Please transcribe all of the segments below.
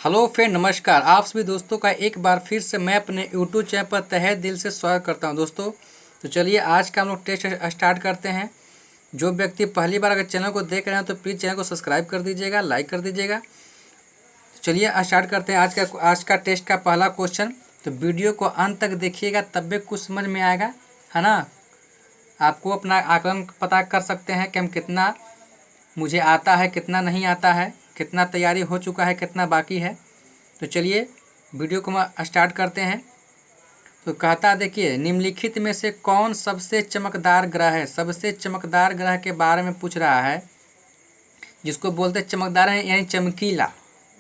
Hello friend, नमस्कार। आप सभी दोस्तों का एक बार फिर से मैं अपने यूट्यूब चैनल पर तहे दिल से स्वागत करता हूं दोस्तों। तो चलिए आज का हम लोग टेस्ट स्टार्ट करते हैं। जो व्यक्ति पहली बार अगर चैनल को देख रहे हैं तो प्लीज़ चैनल को सब्सक्राइब कर दीजिएगा, लाइक कर दीजिएगा। तो चलिए स्टार्ट करते हैं आज का टेस्ट का पहला क्वेश्चन। तो वीडियो को अंत तक देखिएगा तब भी कुछ समझ में आएगा, है ना। आपको अपना आकलन पता कर सकते हैं कि हम कितना मुझे आता है, कितना नहीं आता है, कितना तैयारी हो चुका है, कितना बाकी है। तो चलिए वीडियो को हम स्टार्ट करते हैं। तो कहता है, देखिए, निम्नलिखित में से कौन सबसे चमकदार ग्रह है। सबसे चमकदार ग्रह के बारे में पूछ रहा है, जिसको बोलते हैं चमकदार है यानी चमकीला,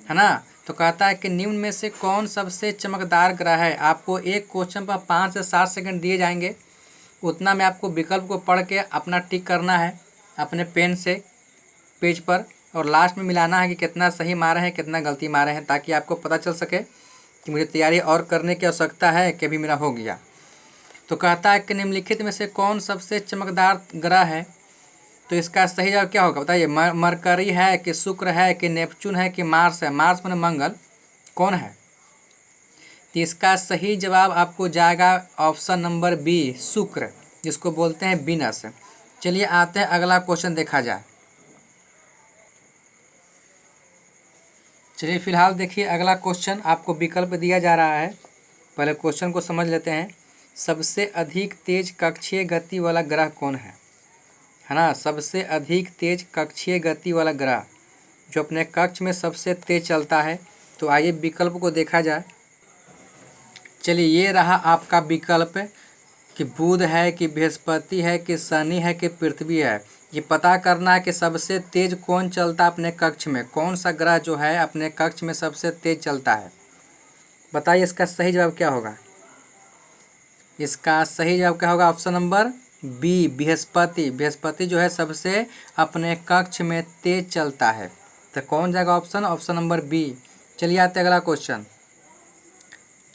है ना। तो कहता है कि निम्न में से कौन सबसे चमकदार ग्रह है। आपको एक क्वेश्चन पर 5 से 7 सेकंड दिए जाएंगे। उतना में आपको विकल्प को पढ़ के अपना टिक करना है अपने पेन से पेज पर, और लास्ट में मिलाना है कि कितना सही मारे हैं, कितना गलती मारे हैं, ताकि आपको पता चल सके कि मुझे तैयारी और करने की आवश्यकता है कि अभी मेरा हो गया। तो कहता है कि निम्नलिखित में से कौन सबसे चमकदार ग्रह है। तो इसका सही जवाब क्या होगा बताइए। मरकरी है कि शुक्र है कि नेपच्यून है कि मार्स है। मार्स माने मंगल, कौन है। तो इसका सही जवाब आपको जाएगा ऑप्शन नंबर बी, शुक्र, जिसको बोलते हैं वीनस। चलिए आते हैं अगला क्वेश्चन देखा जाए। चलिए फिलहाल देखिए अगला क्वेश्चन आपको विकल्प दिया जा रहा है। पहले क्वेश्चन को समझ लेते हैं। सबसे अधिक तेज कक्षीय गति वाला ग्रह कौन है ना। सबसे अधिक तेज कक्षीय गति वाला ग्रह जो अपने कक्ष में सबसे तेज चलता है। तो आइए विकल्प को देखा जाए। चलिए ये रहा आपका विकल्प कि बुध है कि बृहस्पति है कि शनि है कि पृथ्वी है। ये पता करना है कि सबसे तेज कौन चलता है अपने कक्ष में, कौन सा ग्रह जो है अपने कक्ष में सबसे तेज चलता है। बताइए इसका सही जवाब क्या होगा। इसका सही जवाब क्या होगा, option number B, Brihaspati. Brihaspati जो है सबसे अपने कक्ष में तेज चलता है। तो कौन जाएगा ऑप्शन नंबर बी। चलिए आते अगला क्वेश्चन।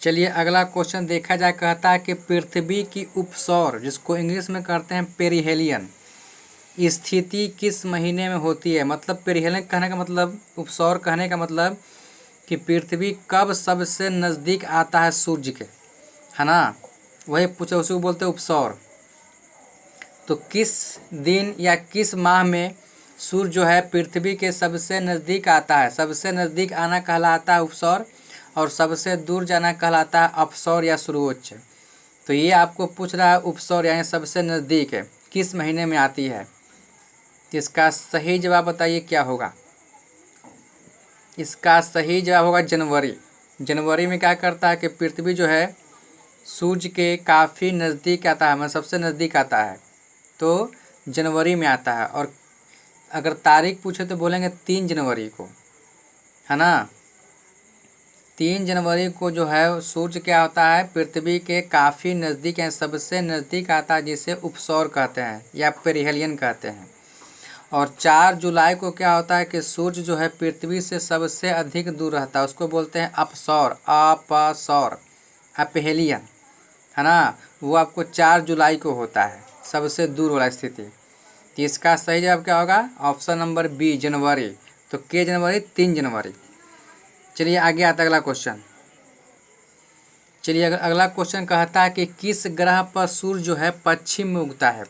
चलिए अगला क्वेश्चन देखा जाए। कहता है कि पृथ्वी की उपसौर, जिसको इंग्लिश में कहते हैं पेरिहेलियन, स्थिति किस महीने में होती है। मतलब पेरिहेलियन कहने का मतलब, उपसौर कहने का मतलब कि पृथ्वी कब सबसे नज़दीक आता है सूर्य के, है ना। वही पूछा, उसी को बोलते हैं उपसौर। तो किस दिन या किस माह में सूर्य जो है पृथ्वी के सबसे नज़दीक आता है। सबसे नज़दीक आना कहलाता है उपसौर, और सबसे दूर जाना कहलाता है अपसौर या सूर्योच्च। तो ये आपको पूछ रहा है उपसौर यानी सबसे नज़दीक है किस महीने में आती है। तो इसका सही जवाब बताइए क्या होगा। इसका सही जवाब होगा जनवरी। जनवरी में क्या करता है कि पृथ्वी जो है सूर्य के काफ़ी नज़दीक आता है, मतलब सबसे नज़दीक आता है, तो जनवरी में आता है। और अगर तारीख पूछे तो बोलेंगे 3 जनवरी को, है ना। 3 जनवरी को जो है सूर्य क्या होता है पृथ्वी के काफ़ी नज़दीक है, सबसे नज़दीक आता है, जिसे उपसौर कहते हैं या पेरिहेलियन कहते हैं। और 4 जुलाई को क्या होता है कि सूर्य जो है पृथ्वी से सबसे अधिक दूर रहता है, उसको बोलते हैं अपसौर, अपसौर, अपेहेलियन, है ना। वो आपको 4 जुलाई को होता है, सबसे दूर वाला स्थिति। तो इसका सही जवाब क्या होगा, ऑप्शन नंबर बी, जनवरी। तो के जनवरी 3 जनवरी। चलिए आगे आता है अगला क्वेश्चन। चलिए अगला क्वेश्चन कहता है कि किस ग्रह पर सूर्य जो है पश्चिम में उगता है।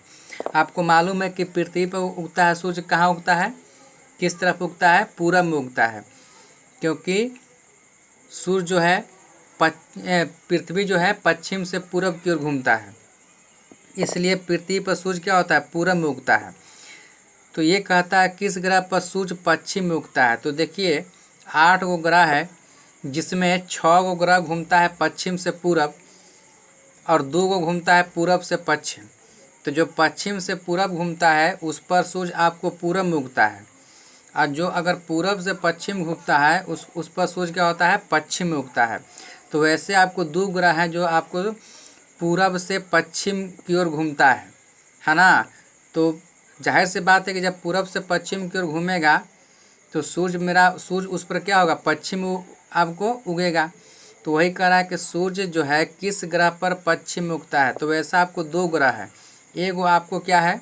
आपको मालूम है कि पृथ्वी पर उगता है सूर्य, कहाँ उगता है, किस तरफ उगता है, पूरब में उगता है। क्योंकि सूर्य जो है पृथ्वी जो है पश्चिम से पूरब की ओर घूमता है, इसलिए पृथ्वी पर सूर्य क्या होता है, पूरब में उगता है। तो ये कहता है किस ग्रह पर सूर्य पश्चिम में उगता है। तो देखिए 8 गो ग्रह है, जिसमें 6 गो ग्रह घूमता है पश्चिम से पूरब, और 2 गो घूमता है पूरब से पश्चिम। तो जो पश्चिम से पूरब घूमता है उस पर सूर्य आपको पूरब में उगता है, और जो अगर पूरब से पश्चिम घूमता है उस पर सूर्य क्या होता है, पश्चिम में उगता है। तो वैसे आपको 2 ग्रह हैं जो आपको पूरब से पश्चिम की ओर घूमता है ना। तो जाहिर सी बात है कि जब पूरब से पश्चिम की ओर घूमेगा तो सूर्य उस पर क्या होगा, पश्चिम आपको उगेगा। तो वही कह रहा है कि सूर्य जो है किस ग्रह पर पश्चिम में उगता है। तो वैसा आपको 2 ग्रह है, एक आपको क्या है,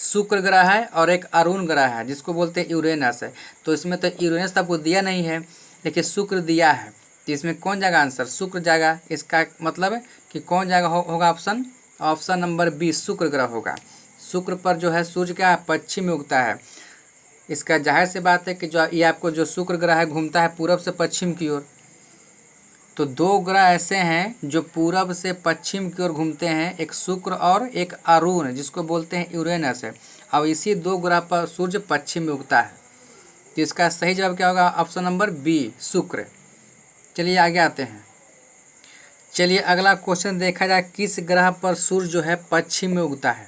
शुक्र ग्रह है, और एक अरुण ग्रह है जिसको बोलते हैं यूरेनस है। तो इसमें तो यूरेनस आपको दिया नहीं है, देखिए शुक्र दिया है, तो इसमें कौन जाएगा आंसर? शुक्र जाएगा। इसका मतलब कि कौन जाएगा होगा ऑप्शन? ऑप्शन नंबर बी शुक्र ग्रह होगा। शुक्र पर जो है सूर्य क्या है? पश्चिम में उगता है। इसका जाहिर सी बात है कि जो ये आपको जो शुक्र ग्रह है घूमता है पूरब से पश्चिम की ओर। तो दो ग्रह ऐसे हैं जो पूरब से पश्चिम की ओर घूमते हैं, एक शुक्र और एक अरुण जिसको बोलते हैं यूरेनस है। अब इसी दो ग्रह पर सूर्य पश्चिम में उगता है। तो इसका सही जवाब क्या होगा? ऑप्शन नंबर बी शुक्र। चलिए आगे आते हैं। चलिए अगला क्वेश्चन देखा जाए, किस ग्रह पर सूर्य जो है पश्चिम में उगता है?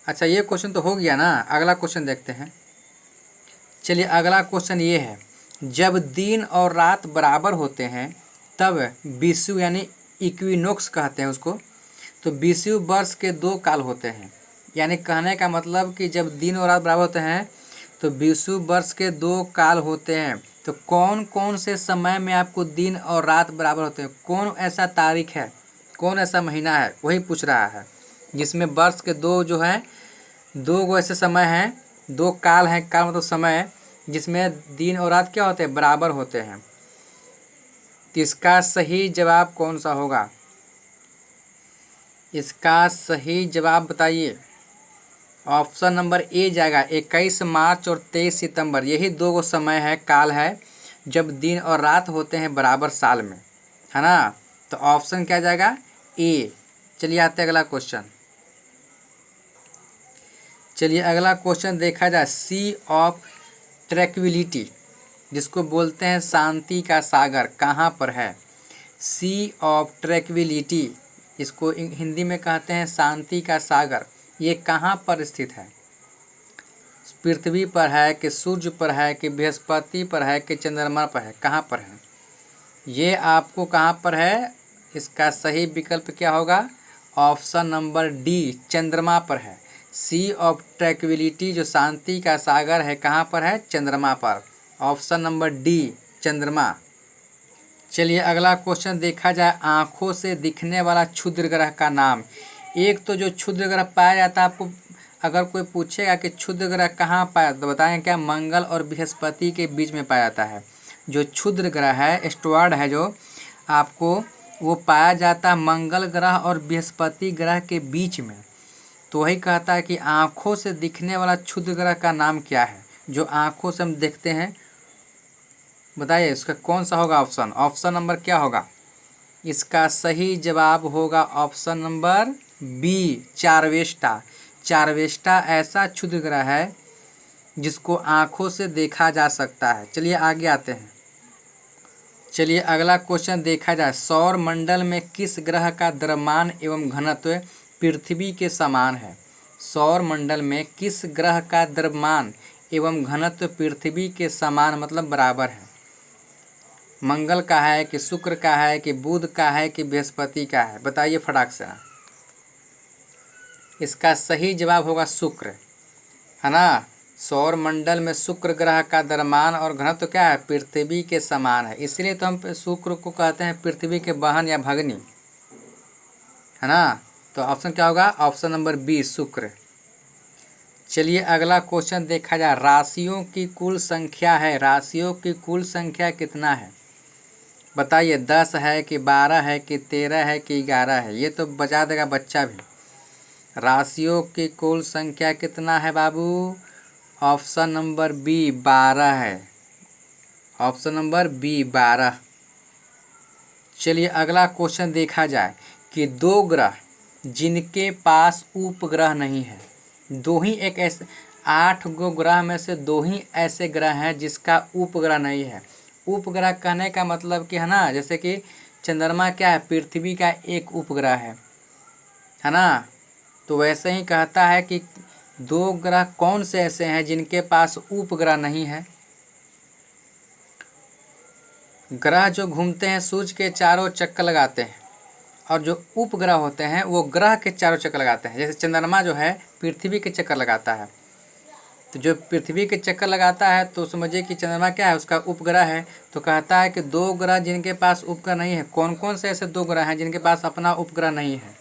अच्छा ये क्वेश्चन तो हो गया ना, अगला क्वेश्चन देखते हैं। चलिए अगला क्वेश्चन ये है, जब दिन और रात बराबर होते हैं तब विषुव यानी इक्विनोक्स कहते हैं उसको। तो विषुव वर्ष के दो काल होते हैं, यानी कहने का मतलब कि जब दिन और रात बराबर होते हैं तो विषुव वर्ष के दो काल होते हैं। तो कौन कौन से समय में आपको दिन और रात बराबर होते हैं? कौन ऐसा तारीख है, कौन ऐसा महीना है, वही पूछ रहा है जिसमें वर्ष के दो जो है दो ऐसे समय हैं, दो काल हैं, काल मतलब समय, जिसमें दिन और रात क्या होते हैं? बराबर होते हैं। तो इसका सही जवाब कौन सा होगा? इसका सही जवाब बताइए। ऑप्शन नंबर ए जाएगा 21 मार्च और 23 सितंबर। यही दो गो समय है, काल है, जब दिन और रात होते हैं बराबर साल में, है ना। तो ऑप्शन क्या जाएगा? ए। चलिए आते हैं अगला क्वेश्चन। चलिए अगला क्वेश्चन देखा जाए, सी ऑफ ट्रैंक्विलिटी जिसको बोलते हैं शांति का सागर, कहाँ पर है? सी ऑफ ट्रैंक्विलिटी, इसको हिंदी में कहते हैं शांति का सागर। ये कहाँ पर स्थित है? पृथ्वी पर है कि सूर्य पर है कि बृहस्पति पर है कि चंद्रमा पर है? कहाँ पर है ये? आपको कहाँ पर है? इसका सही विकल्प क्या होगा? ऑप्शन नंबर डी चंद्रमा पर है। सी ऑफ ट्रैंक्विलिटी जो शांति का सागर है कहाँ पर है? चंद्रमा पर। ऑप्शन नंबर डी चंद्रमा। चलिए अगला क्वेश्चन देखा जाए, आँखों से दिखने वाला क्षुद्र ग्रह का नाम। एक तो जो क्षुद्र ग्रह पाया जाता है, आपको अगर कोई पूछेगा कि क्षुद्र ग्रह कहाँ पाया तो बताएंगे क्या? मंगल और बृहस्पति के बीच में पाया जाता है। जो क्षुद्र ग्रह है, एस्टेरॉयड है, जो आपको वो पाया जाता है मंगल ग्रह और बृहस्पति ग्रह के बीच में। तो वही कहता है कि आँखों से दिखने वाला क्षुद्र ग्रह का नाम क्या है, जो आँखों से हम देखते हैं? बताइए इसका कौन सा होगा ऑप्शन? ऑप्शन नंबर क्या होगा? इसका सही जवाब होगा ऑप्शन नंबर बी चारवेष्टा। चारवेष्टा ऐसा क्षुद्र ग्रह है जिसको आँखों से देखा जा सकता है। चलिए आगे आते हैं। चलिए अगला क्वेश्चन देखा जाए, सौर मंडल में किस ग्रह का द्रव्यमान एवं घनत्व पृथ्वी के समान है? सौर मंडल में किस ग्रह का द्रव्यमान एवं घनत्व पृथ्वी के समान मतलब बराबर है? मंगल का है कि शुक्र का है कि बुध का है कि बृहस्पति का है? बताइए फटाक से। इसका सही जवाब होगा शुक्र, है ना। सौर मंडल में शुक्र ग्रह का द्रव्यमान और घनत्व क्या है? पृथ्वी के समान है। इसलिए तो हम शुक्र को कहते हैं पृथ्वी के बहन या भगनी, है ना। तो ऑप्शन क्या होगा? ऑप्शन नंबर बी शुक्र। चलिए अगला क्वेश्चन देखा जाए, राशियों की कुल संख्या है, राशियों की कुल संख्या कितना है? बताइए 10 है कि 12 है कि 13 है कि 11 है? ये तो बता देगा बच्चा भी। राशियों की कुल संख्या कितना है बाबू? ऑप्शन नंबर बी 12 है। Option number B 12। चलिए अगला क्वेश्चन देखा जाए कि दो ग्रह जिनके पास उपग्रह नहीं है, दो ही एक ऐसे 8 गो ग्रह में से दो ही ऐसे ग्रह हैं जिसका उपग्रह नहीं है। उपग्रह कहने का मतलब कि है ना, जैसे कि चंद्रमा क्या है? पृथ्वी का एक उपग्रह है ना। तो वैसे ही कहता है कि दो ग्रह कौन से ऐसे हैं जिनके पास उपग्रह नहीं है? ग्रह जो घूमते हैं सूर्य के चारों चक्कर लगाते हैं, और जो उपग्रह होते हैं वो ग्रह के चारों चक्कर लगाते हैं। जैसे चंद्रमा जो है पृथ्वी के चक्कर लगाता है, तो जो पृथ्वी के चक्कर लगाता है तो समझिए कि चंद्रमा क्या है? उसका उपग्रह है। तो कहता है कि दो ग्रह जिनके पास उपग्रह नहीं है, कौन कौन से ऐसे दो ग्रह हैं जिनके पास अपना उपग्रह नहीं है?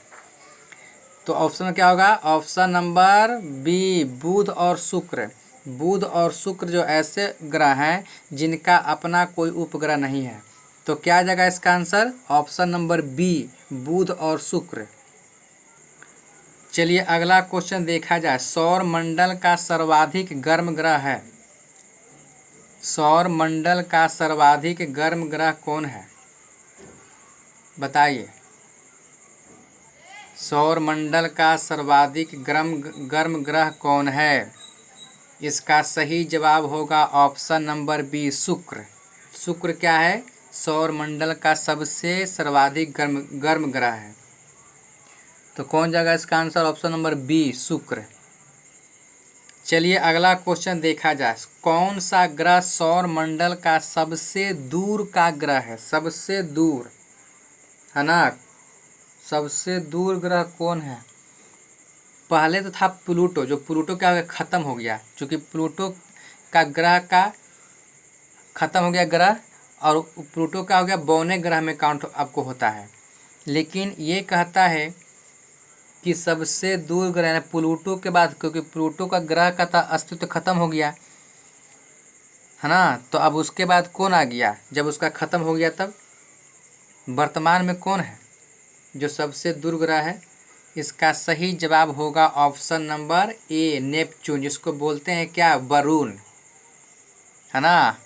तो ऑप्शन क्या होगा? ऑप्शन नंबर बी बुध और शुक्र। बुध और शुक्र जो ऐसे ग्रह हैं जिनका अपना कोई उपग्रह नहीं है। तो क्या आ जाएगा इसका आंसर? ऑप्शन नंबर बी, बुध और शुक्र। चलिए अगला क्वेश्चन देखा जाए। सौर मंडल का सर्वाधिक गर्म ग्रह है। सौर मंडल का सर्वाधिक गर्म ग्रह कौन है? बताइए। सौर मंडल का सर्वाधिक गर्म ग्रह कौन है? इसका सही जवाब होगा ऑप्शन नंबर बी, शुक्र। शुक्र क्या है? सौर मंडल का सबसे सर्वाधिक गर्म ग्रह है। तो कौन जाएगा इसका आंसर? ऑप्शन नंबर बी, शुक्र। चलिए अगला क्वेश्चन देखा जाए। कौन सा ग्रह सौर मंडल का सबसे दूर का ग्रह है? सबसे दूर है ना। सबसे दूर ग्रह कौन है? पहले तो था प्लूटो, जो प्लूटो क्या हो गया? खत्म हो गया, क्योंकि प्लूटो का ग्रह का खत्म हो गया ग्रह, और प्लूटो का हो गया बौने ग्रह में काउंट आपको होता है। लेकिन ये कहता है कि सबसे दूर ग्रह है प्लूटो के बाद, क्योंकि प्लूटो का ग्रह का था अस्तित्व खत्म हो गया है ना। तो अब उसके बाद कौन आ गया? जब उसका खत्म हो गया तब वर्तमान में कौन है जो सबसे दूर ग्रह है? इसका सही जवाब होगा ऑप्शन नंबर ए, नेपच्यून, जिसको बोलते हैं क्या? वरुण, है ना।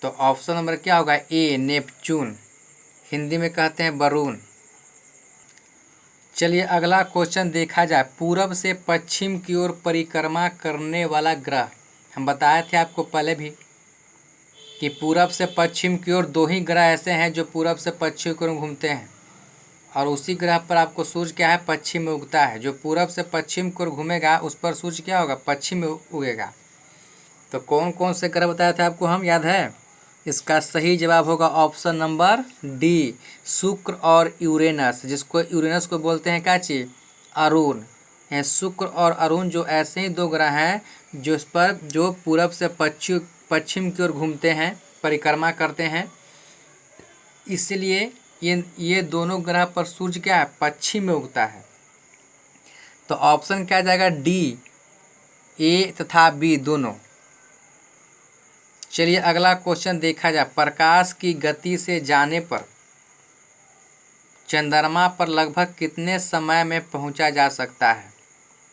तो ऑप्शन नंबर क्या होगा? ए, नेपच्यून। हिंदी में कहते हैं वरुण। चलिए अगला क्वेश्चन देखा जाए। पूरब से पश्चिम की ओर परिक्रमा करने वाला ग्रह, हम बताए थे आपको पहले भी कि पूरब से पश्चिम की ओर दो ही ग्रह ऐसे हैं जो पूरब से पश्चिम की ओर घूमते हैं, और उसी ग्रह पर आपको सूर्य क्या है? पश्चिम में उगता है। जो पूरब से पश्चिम की ओर घूमेगा उस पर सूर्य क्या होगा? पश्चिम में उगेगा। तो कौन कौन से ग्रह बताए थे आपको, हम याद है? इसका सही जवाब होगा ऑप्शन नंबर डी, शुक्र और यूरेनस, जिसको यूरेनस को बोलते हैं क्या चीज? अरुण। हैं शुक्र और अरुण जो ऐसे ही दो ग्रह हैं जिस पर जो पूरब से पश्चिम की ओर घूमते हैं, परिक्रमा करते हैं, इसलिए ये दोनों ग्रह पर सूर्य क्या है? पश्चिम में उगता है। तो ऑप्शन क्या जाएगा? डी, ए तथा बी दोनों। चलिए अगला क्वेश्चन देखा जाए। प्रकाश की गति से जाने पर चंद्रमा पर लगभग कितने समय में पहुंचा जा सकता है?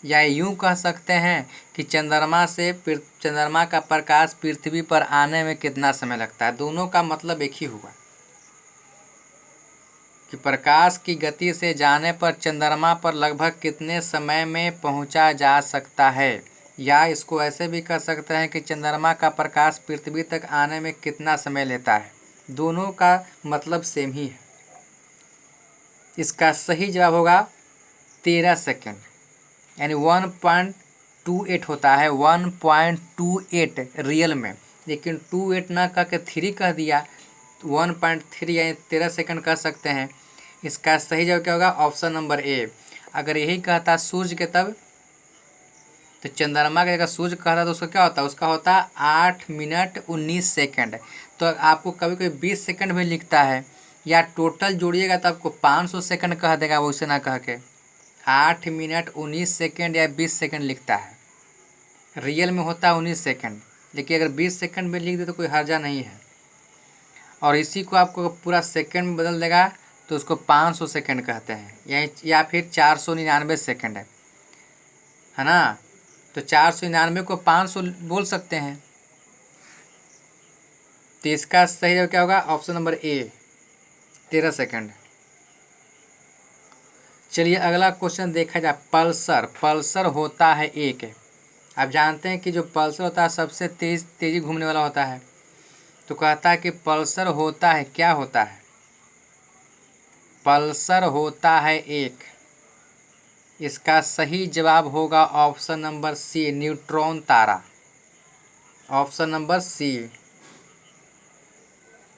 या यूं कह सकते हैं कि चंद्रमा का प्रकाश पृथ्वी पर आने में कितना समय लगता है। दोनों का मतलब एक ही हुआ कि प्रकाश की गति से जाने पर चंद्रमा पर लगभग कितने समय में पहुंचा जा सकता है, या इसको ऐसे भी कह सकते हैं कि चंद्रमा का प्रकाश पृथ्वी तक आने में कितना समय लेता है। दोनों का मतलब सेम ही है। इसका सही जवाब होगा 13 सेकेंड, यानी 1.28 होता है, 1.28 रियल में। लेकिन 28 ना कह के 3 कह दिया, 1.3 यानी 13 सेकंड कह सकते हैं। इसका सही जवाब क्या होगा? Option number A. अगर यही कहता सूर्य के तब, तो चंद्रमा के जगह सूर्य कहता तो उसका क्या होता? उसका होता 8 मिनट 19 सेकंड। तो आपको कभी कभी 20 सेकंड भी लिखता है, या टोटल जोड़िएगा तो आपको 500 सेकंड कह देगा, वैसे ना कह के 8 मिनट 19 सेकंड या 20 सेकंड लिखता है। रियल में होता है 19 सेकंड, लेकिन अगर 20 सेकंड में लिख दे तो कोई हर्जा नहीं है। और इसी को आपको पूरा सेकंड में बदल देगा तो उसको 500 सेकंड कहते हैं, या फिर 499 सेकंड है ना। तो 499 को 500 बोल सकते हैं। तो इसका सही जवाब क्या होगा? Option number A, 13 second. चलिए अगला क्वेश्चन देखा जाए। पल्सर होता है एक, आप जानते हैं कि जो पल्सर होता है सबसे तेजी घूमने वाला होता है। तो कहता है कि पल्सर होता है, क्या होता है? पल्सर होता है एक। इसका सही जवाब होगा ऑप्शन नंबर सी, न्यूट्रॉन तारा। Option number C.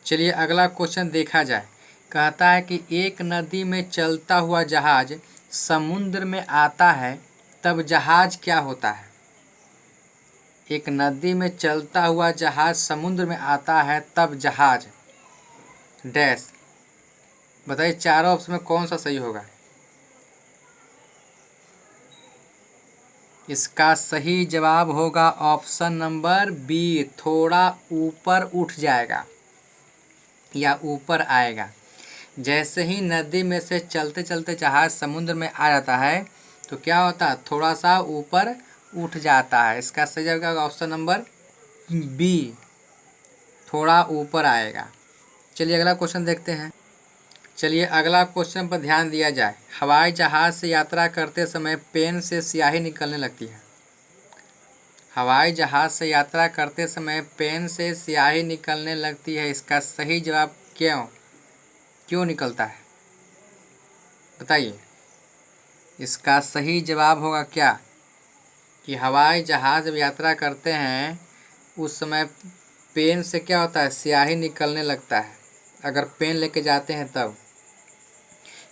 चलिए अगला क्वेश्चन देखा जाए। कहता है कि एक नदी में चलता हुआ जहाज समुद्र में आता है तब जहाज क्या होता है? एक नदी में चलता हुआ जहाज समुद्र में आता है तब जहाज डैश। बताइए चारों ऑप्शन में कौन सा सही होगा? इसका सही जवाब होगा ऑप्शन नंबर बी, थोड़ा ऊपर उठ जाएगा या ऊपर आएगा। जैसे ही नदी में से चलते चलते जहाज समुद्र में आ जाता है तो क्या होता है, थोड़ा सा ऊपर उठ जाता है। इसका सही जवाब क्या होगा, ऑप्शन नंबर बी, थोड़ा ऊपर आएगा। चलिए अगला क्वेश्चन देखते हैं। चलिए अगला क्वेश्चन पर ध्यान दिया जाए। हवाई जहाज से यात्रा करते समय पेन से स्याही निकलने लगती है। हवाई जहाज से यात्रा करते समय पेन से स्याही निकलने लगती है। इसका सही जवाब क्यों निकलता है, बताइए। इसका सही जवाब होगा क्या, कि हवाई जहाज जब यात्रा करते हैं उस समय पेन से क्या होता है, स्याही निकलने लगता है, अगर पेन लेके जाते हैं तब।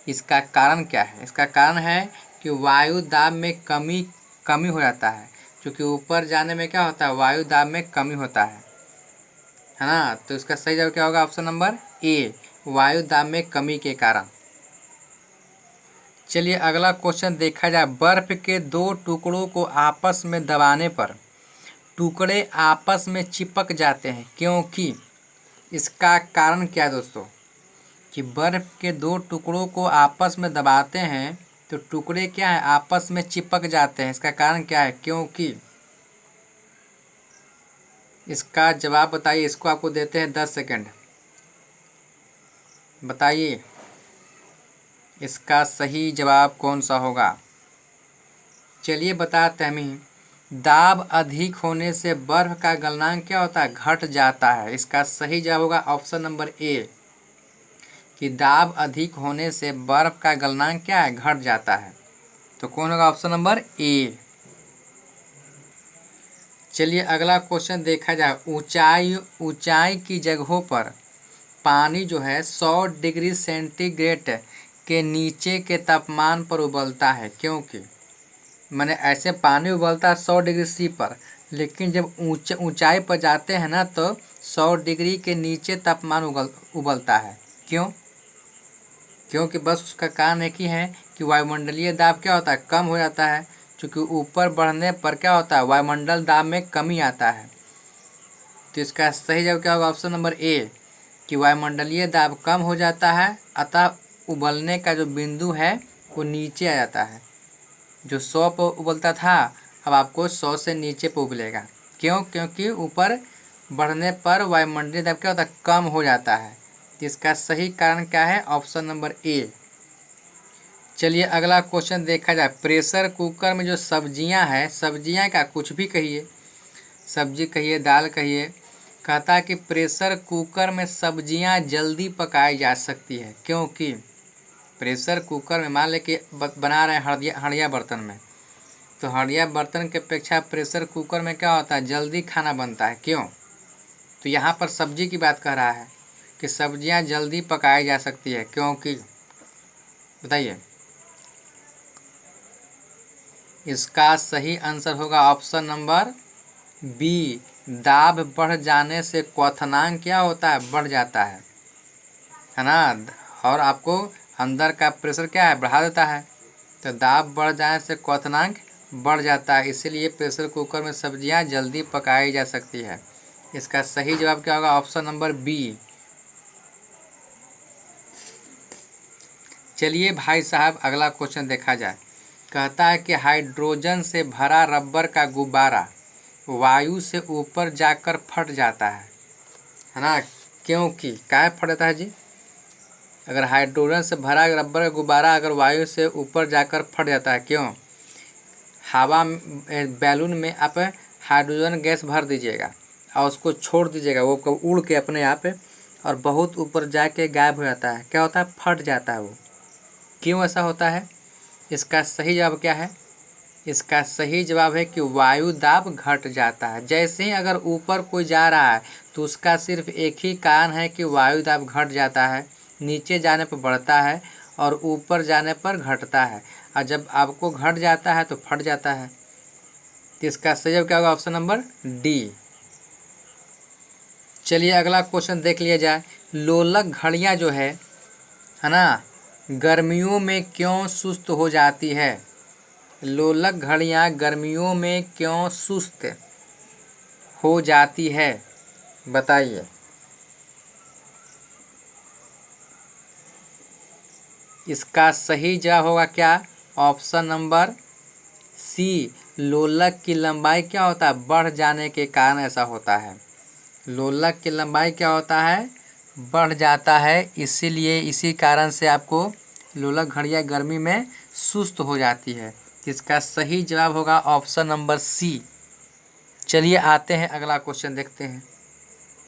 इसका कारण क्या है, इसका कारण है कि वायु दाब में कमी हो जाता है। क्योंकि ऊपर जाने में क्या होता है, वायु दाब में कमी होता है ना। तो इसका सही जवाब क्या होगा, ऑप्शन नंबर ए, वायु दाब में कमी के कारण। चलिए अगला क्वेश्चन देखा जाए। बर्फ के दो टुकड़ों को आपस में दबाने पर टुकड़े आपस में चिपक जाते हैं, क्योंकि इसका कारण क्या है दोस्तों, कि बर्फ के दो टुकड़ों को आपस में दबाते हैं तो टुकड़े क्या है, आपस में चिपक जाते हैं। इसका कारण क्या है, क्योंकि। इसका जवाब बताइए। इसको आपको देते हैं 10 सेकंड, बताइए इसका सही जवाब कौन सा होगा। चलिए बताते हैं हम। दाब अधिक होने से बर्फ का गलनांक क्या होता है, घट जाता है। इसका सही जवाब होगा ऑप्शन नंबर ए, कि दाब अधिक होने से बर्फ का गलनांक क्या है, घट जाता है। तो कौन होगा, ऑप्शन नंबर ए। चलिए अगला क्वेश्चन देखा जाए। ऊंचाई की जगहों पर पानी जो है 100 डिग्री सेंटीग्रेड के नीचे के तापमान पर उबलता है, क्योंकि मैंने ऐसे पानी उबलता है 100 डिग्री सी पर, लेकिन जब ऊंचाई पर जाते हैं ना तो 100 डिग्री के नीचे तापमान उबलता है। क्यों, क्योंकि बस उसका कारण एक ही है कि वायुमंडलीय दाब क्या होता है, कम हो जाता है। क्योंकि ऊपर बढ़ने पर क्या होता है, वायुमंडल दाब में कमी आता है। तो इसका सही जवाब क्या होगा, ऑप्शन नंबर ए, कि वायुमंडलीय दाब कम हो जाता है, अतः उबलने का जो बिंदु है वो नीचे आ जाता है। जो 100 पर उबलता था अब आपको 100 से नीचे पर उबलेगा। क्यों, क्योंकि ऊपर बढ़ने पर वायुमंडलीय दाब क्या होता है, कम हो जाता है। तो इसका सही कारण क्या है, ऑप्शन नंबर ए। चलिए अगला क्वेश्चन देखा जाए। प्रेशर कुकर में जो सब्जियां हैं, सब्जियां का कुछ भी कहिए, सब्जी कहिए, दाल कहिए, कहता है कि प्रेशर कुकर में सब्जियां जल्दी पकाई जा सकती है। क्योंकि प्रेशर कुकर में मान लें कि बना रहे हैं हंडिया बर्तन में, तो हंडिया बर्तन के अपेक्षा प्रेशर कुकर में क्या होता है, जल्दी खाना बनता है। क्यों, तो यहाँ पर सब्जी की बात कर रहा है कि सब्जियां जल्दी पकाई जा सकती है, क्योंकि। बताइए। इसका सही आंसर होगा ऑप्शन नंबर बी, दाब बढ़ जाने से क्वथनांक क्या होता है, बढ़ जाता है ना। और आपको अंदर का प्रेशर क्या है, बढ़ा देता है। तो दाब बढ़ जाने से क्वथनांक बढ़ जाता है, इसीलिए प्रेशर कुकर में सब्जियां जल्दी पकाई जा सकती है। इसका सही जवाब क्या होगा, ऑप्शन नंबर बी। चलिए भाई साहब अगला क्वेश्चन देखा जाए। कहता है कि हाइड्रोजन से भरा रबर का गुब्बारा वायु से ऊपर जाकर फट जाता है ना। क्योंकि क्या फट जाता है जी, अगर हाइड्रोजन से भरा रबर का गुब्बारा अगर वायु से ऊपर जाकर फट जाता है, क्यों। हवा बैलून में आप हाइड्रोजन गैस भर दीजिएगा और उसको छोड़ दीजिएगा, वो उड़ के अपने आप और बहुत ऊपर जाके गायब हो जाता है। क्या होता है, फट जाता है वो। क्यों ऐसा होता है, इसका सही जवाब क्या है। इसका सही जवाब है कि वायु दाब घट जाता है। जैसे ही अगर ऊपर कोई जा रहा है तो उसका सिर्फ एक ही कारण है कि वायु दाब घट जाता है, नीचे जाने पर बढ़ता है और ऊपर जाने पर घटता है। और जब आपको घट जाता है तो फट जाता है। तो इसका सही जवाब क्या होगा, ऑप्शन नंबर डी। चलिए अगला क्वेश्चन देख लिया जाए। लोलक घड़ियाँ जो है ना, गर्मियों में क्यों सुस्त हो जाती है। लोलक घड़ियाँ गर्मियों में क्यों सुस्त हो जाती है, बताइए। इसका सही जवाब होगा क्या? ऑप्शन नंबर सी। लोलक की लंबाई क्या होता है? बढ़ जाने के कारण ऐसा होता है। लोलक की लंबाई क्या होता है? बढ़ जाता है, इसीलिए इसी कारण से आपको लोलक घड़ियाँ गर्मी में सुस्त हो जाती है। इसका सही जवाब होगा ऑप्शन नंबर सी। चलिए आते हैं अगला क्वेश्चन देखते हैं।